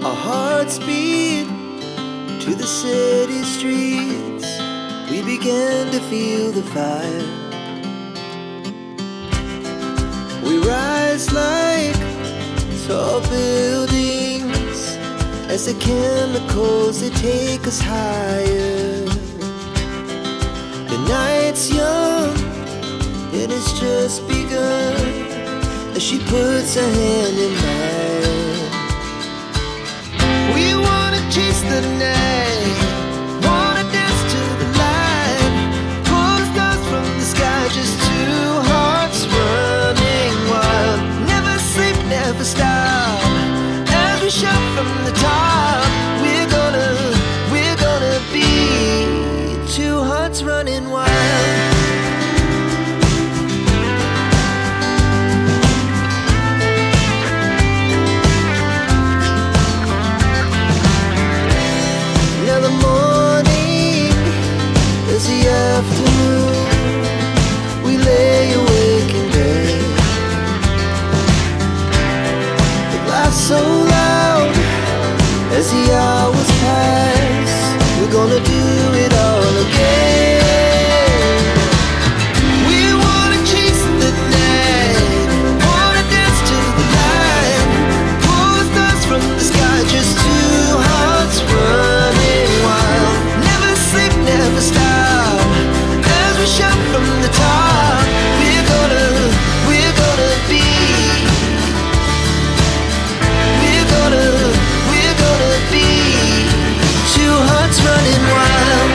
Our hearts beat to the city streets. We began to feel the fire. We rise like tall buildings as the chemicals, they take us higher. The night's young, it has just begun, as she puts her hand in mine. We wanna chase the night, wanna dance to the light, pull the stars from the sky, just two hearts running wild. Never sleep, never stop, as we shout from the top. We're gonna be two hearts running wild. Now the morning is the afternoon. We lay awake in bed. The laughs so loud as the hours pass. We're gonna do it all again. We wanna chase the night, wanna dance to the light, pull the stars from the sky, just two hearts running wild. Never sleep, never stop, as we shout from the top. We're gonna be, we're gonna be two hearts running wild.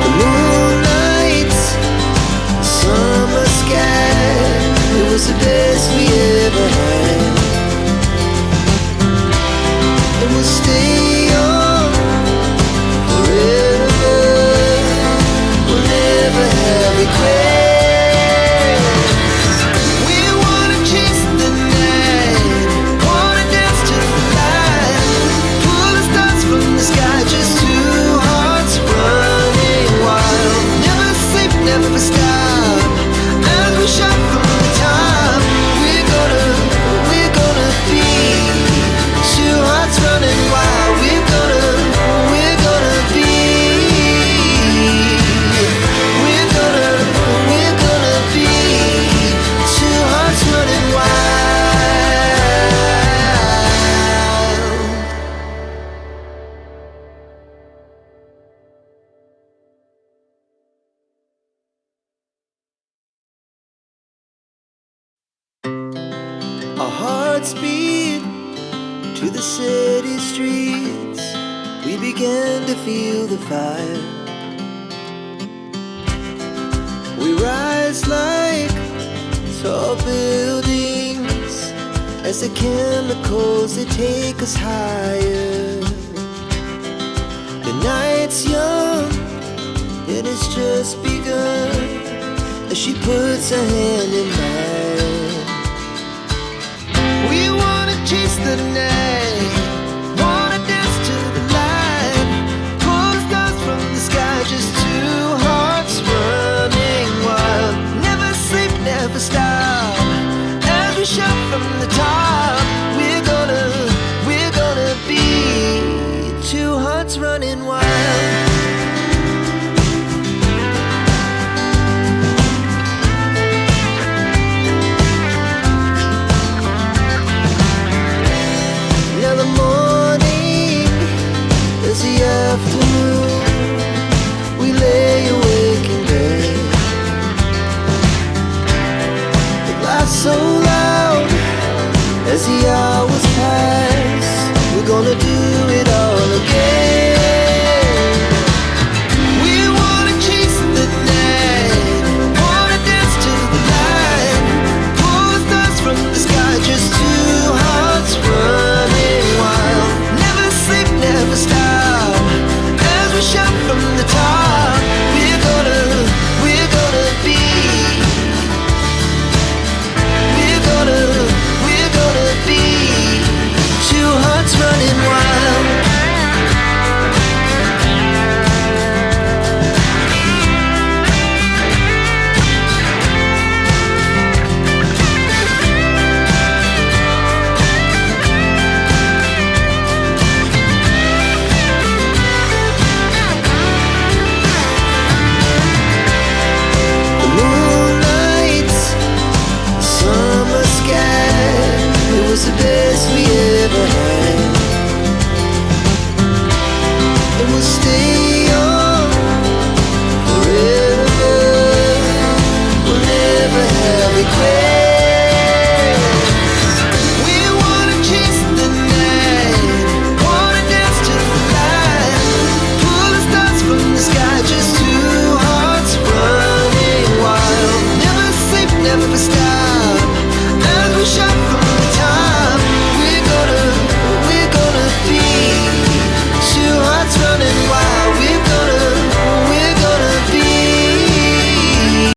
The moonlight, summer sky, it was the best we ever had. And we'll stay young forever. We'll never have regrets. We wanna chase the night, wanna dance to the light, pull the stars from the sky, just two hearts running wild. Never sleep, never stop, as we shout from the top. We're gonna be two hearts running wild. We're gonna be, we're gonna be two hearts running wild. Our hearts beat to the city streets. We began to feel the fire. We rise like tall buildings as the chemicals, they take us higher. The night's young, it has just begun, as she puts her hand in mine. We wanna chase the night, wanna dance to the light, pull the stars from the sky, just two hearts running wild. Never sleep, never stop, as we shout from the top. We're gonna be two hearts running wild. Now the morning is the afternoon. We lay awake in bed. The laughs so loud as the hours pass. We're gonna do it all again. We wanna chase the night, wanna dance to the light, pull the stars from the sky, just two hearts running wild. Never sleep, never stop, as we shout from the top. We're gonna be, superstar.